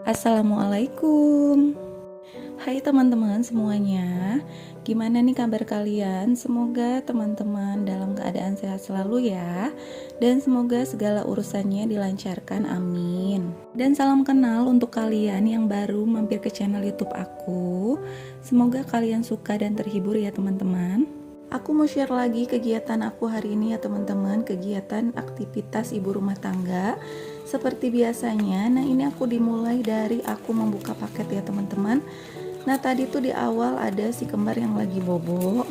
Assalamualaikum. Hai teman-teman semuanya. Gimana nih kabar kalian? Semoga teman-teman dalam keadaan sehat selalu ya. Dan semoga segala urusannya dilancarkan, amin. Dan salam kenal untuk kalian yang baru mampir ke channel YouTube aku. Semoga kalian suka dan terhibur ya teman-teman. Aku mau share lagi kegiatan aku hari ini ya teman-teman, kegiatan aktivitas ibu rumah tangga seperti biasanya. Nah ini aku dimulai dari aku membuka paket ya teman-teman. Nah tadi tuh di awal ada si kembar yang lagi bobo,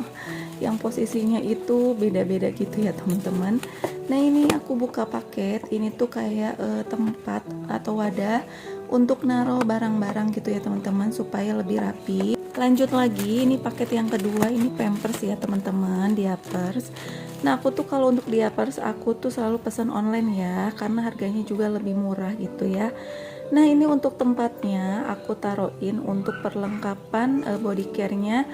yang posisinya itu beda-beda gitu ya teman-teman. Nah ini aku buka paket, ini tuh kayak tempat atau wadah untuk naruh barang-barang gitu ya teman-teman supaya lebih rapi. Lanjut lagi, ini paket yang kedua, ini pampers ya teman-teman, diapers. Nah aku tuh kalau untuk diapers aku tuh selalu pesan online ya, karena harganya juga lebih murah gitu ya. Nah ini untuk tempatnya aku taruhin untuk perlengkapan body care-nya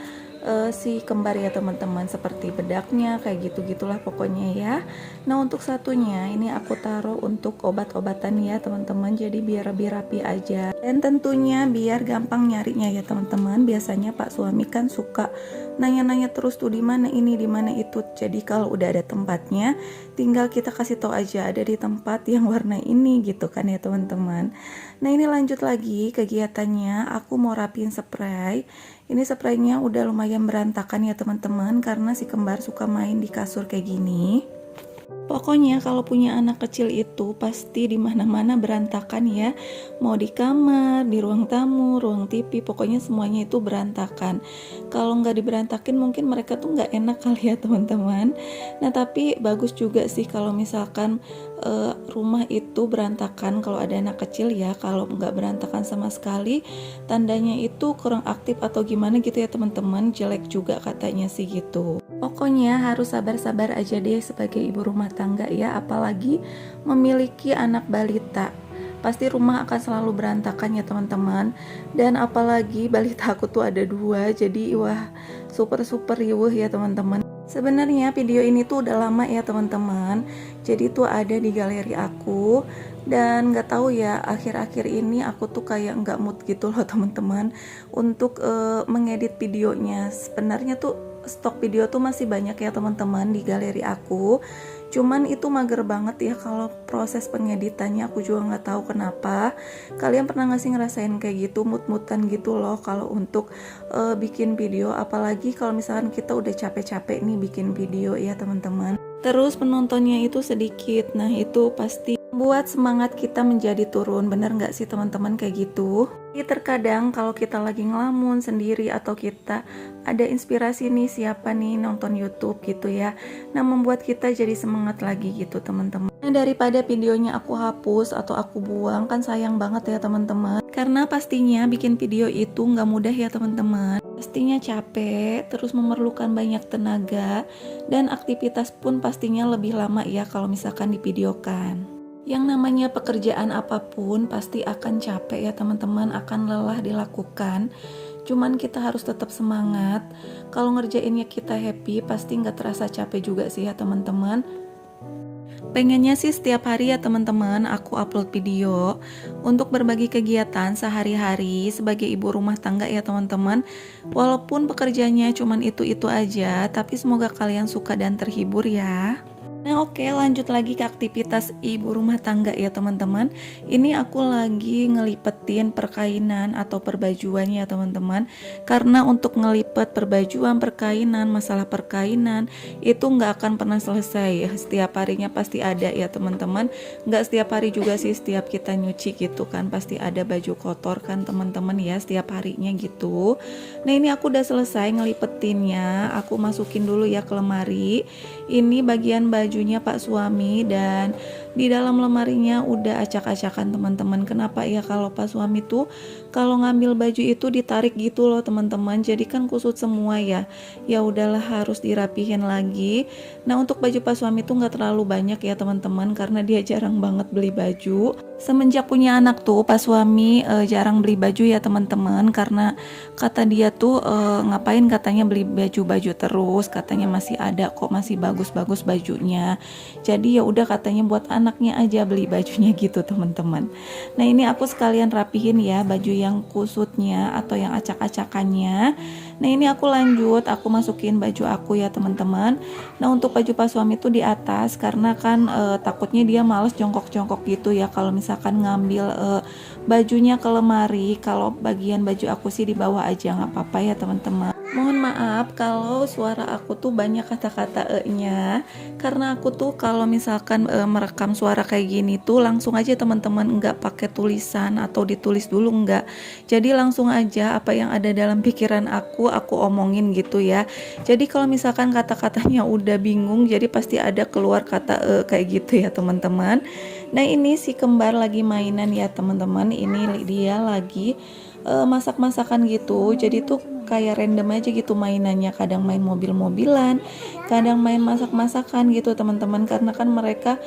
si kembar ya teman-teman, seperti bedaknya kayak gitu-gitulah pokoknya ya. Nah untuk satunya ini aku taruh untuk obat-obatan ya teman-teman, jadi biar lebih rapi aja dan tentunya biar gampang nyarinya ya teman-teman. Biasanya Pak suami kan suka nanya-nanya terus tuh di mana ini di mana itu, jadi kalau udah ada tempatnya tinggal kita kasih tahu aja ada di tempat yang warna ini gitu kan ya teman-teman. Nah ini lanjut lagi kegiatannya, aku mau rapiin spray. Ini spraynya udah lumayan berantakan ya teman-teman, karena si kembar suka main di kasur kayak gini. Pokoknya kalau punya anak kecil itu pasti di mana-mana berantakan ya. Mau di kamar, di ruang tamu, ruang TV, pokoknya semuanya itu berantakan. Kalau nggak diberantakin mungkin mereka tuh nggak enak kali ya teman-teman. Nah tapi bagus juga sih kalau misalkan rumah itu berantakan kalau ada anak kecil ya. Kalau nggak berantakan sama sekali tandanya itu kurang aktif atau gimana gitu ya teman-teman, jelek juga katanya sih gitu. Pokoknya harus sabar-sabar aja deh sebagai ibu rumah tangga ya, apalagi memiliki anak balita. Pasti rumah akan selalu berantakan ya teman-teman. Dan apalagi balita aku tuh ada 2, jadi wah super riuh ya teman-teman. Sebenarnya video ini tuh udah lama ya teman-teman, jadi tuh ada di galeri aku. Dan nggak tahu ya, akhir-akhir ini aku tuh kayak nggak mood gitu loh teman-teman untuk mengedit videonya. Sebenarnya tuh stok video tuh masih banyak ya teman-teman di galeri aku, cuman itu mager banget ya kalau proses pengeditannya. Aku juga nggak tahu kenapa. Kalian pernah nggak sih ngerasain kayak gitu, mut-mutan gitu loh kalau untuk bikin video, apalagi kalau misalkan kita udah capek-capek nih bikin video ya teman-teman, terus penontonnya itu sedikit. Nah itu pasti buat semangat kita menjadi turun, bener nggak sih teman-teman kayak gitu. Jadi terkadang kalau kita lagi ngelamun sendiri atau kita ada inspirasi nih siapa nih nonton YouTube gitu ya, nah membuat kita jadi semangat lagi gitu teman-teman. Nah daripada videonya aku hapus atau aku buang, kan sayang banget ya teman-teman, karena pastinya bikin video itu nggak mudah ya teman-teman. Pastinya capek, terus memerlukan banyak tenaga, dan aktivitas pun pastinya lebih lama ya kalau misalkan divideokan. Yang namanya pekerjaan apapun pasti akan capek ya teman-teman, akan lelah dilakukan. Cuman kita harus tetap semangat. Kalau ngerjainnya kita happy, pasti nggak terasa capek juga sih ya teman-teman. Pengennya sih setiap hari ya teman-teman aku upload video untuk berbagi kegiatan sehari-hari sebagai ibu rumah tangga ya teman-teman. Walaupun pekerjaannya cuman itu-itu aja, tapi semoga kalian suka dan terhibur ya. Nah oke, lanjut lagi ke aktivitas ibu rumah tangga ya teman-teman. Ini aku lagi ngelipetin perkainan atau perbajuan ya teman-teman. Karena untuk ngelipet perbajuan, perkainan, masalah perkainan itu nggak akan pernah selesai ya. Setiap harinya pasti ada ya teman-teman. Nggak setiap hari juga sih, setiap kita nyuci gitu kan pasti ada baju kotor kan teman-teman ya, setiap harinya gitu. Nah ini aku udah selesai ngelipetinnya. Aku masukin dulu ya ke lemari. Ini bagian bajunya Pak suami, dan di dalam lemarinya udah acak-acakan teman-teman. Kenapa ya kalau Pak suami tuh kalau ngambil baju itu ditarik gitu loh teman-teman, jadi kan kusut semua ya. Ya udahlah harus dirapihin lagi. Nah untuk baju Pak suami tuh nggak terlalu banyak ya teman-teman, karena dia jarang banget beli baju. Semenjak punya anak tuh, pas suami jarang beli baju ya teman-teman, karena kata dia tuh ngapain katanya beli baju-baju terus, katanya masih ada kok, masih bagus-bagus bajunya. Jadi ya udah katanya buat anaknya aja beli bajunya gitu teman-teman. Nah ini aku sekalian rapihin ya baju yang kusutnya atau yang acak-acakannya. Nah ini aku lanjut, aku masukin baju aku ya teman-teman. Nah untuk baju pas suami tuh di atas, karena kan takutnya dia males jongkok-jongkok gitu ya kalau misalkan ngambil bajunya ke lemari. Kalau bagian baju aku sih di bawah aja, nggak apa-apa ya teman-teman. Mohon maaf kalau suara aku tuh banyak kata-kata e-nya, karena aku tuh kalau misalkan merekam suara kayak gini tuh langsung aja teman-teman, nggak pakai tulisan atau ditulis dulu, nggak. Jadi langsung aja apa yang ada dalam pikiran aku omongin gitu ya. Jadi kalau misalkan kata-katanya udah bingung, jadi pasti ada keluar kata kayak gitu ya teman-teman. Nah ini si kembar lagi mainan ya teman-teman, ini dia lagi masak-masakan gitu. Jadi tuh kayak random aja gitu mainannya, kadang main mobil-mobilan, kadang main masak-masakan gitu teman-teman, karena kan mereka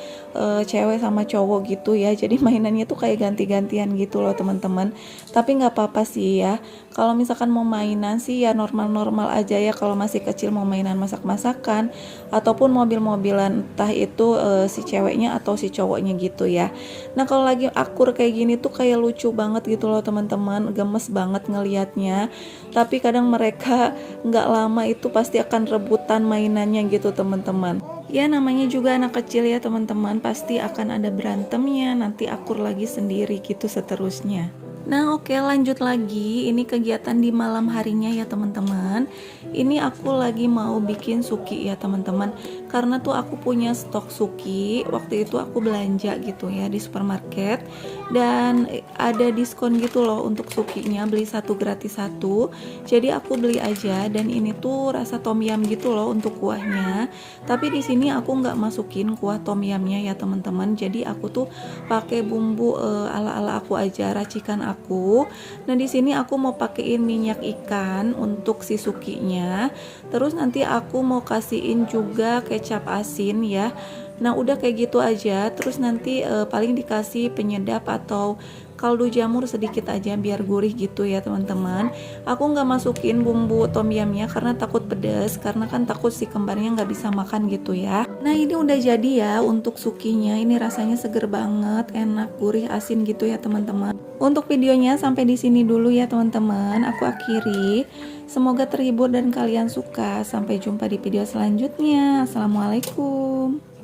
cewek sama cowok gitu ya, jadi mainannya tuh kayak ganti-gantian gitu loh teman-teman. Tapi nggak apa-apa sih ya, kalau misalkan mau mainan sih ya normal-normal aja ya, kalau masih kecil mau mainan masak-masakan ataupun mobil-mobilan, entah itu si ceweknya atau si cowoknya gitu ya. Nah kalau lagi akur kayak gini tuh kayak lucu banget gitu loh teman-teman, gemes banget ngelihatnya. Tapi kadang mereka nggak lama itu pasti akan rebutan mainannya gitu teman-teman. Ya namanya juga anak kecil ya teman-teman, pasti akan ada berantemnya, nanti akur lagi sendiri gitu seterusnya. Nah oke, lanjut lagi, ini kegiatan di malam harinya ya teman-teman. Ini aku lagi mau bikin suki ya teman-teman, karena tuh aku punya stok suki. Waktu itu aku belanja gitu ya di supermarket, dan ada diskon gitu loh untuk sukinya, beli satu gratis satu. Jadi aku beli aja, dan ini tuh rasa tom yum gitu loh untuk kuahnya. Tapi di sini aku nggak masukin kuah tom yumnya ya teman-teman, jadi aku tuh pakai bumbu ala-ala aku aja, racikan aku. Nah di sini aku mau pakein minyak ikan untuk si sukinya. Terus nanti aku mau kasihin juga kecap asin ya. Nah udah kayak gitu aja. Terus nanti paling dikasih penyedap atau kaldu jamur sedikit aja biar gurih gitu ya teman-teman. Aku nggak masukin bumbu tom yumnya karena takut pedas, karena kan takut si kembarnya nggak bisa makan gitu ya. Nah ini udah jadi ya untuk sukinya. Ini rasanya seger banget, enak, gurih, asin gitu ya teman-teman. Untuk videonya sampai di sini dulu ya teman-teman, aku akhiri. Semoga terhibur dan kalian suka. Sampai jumpa di video selanjutnya. Assalamualaikum.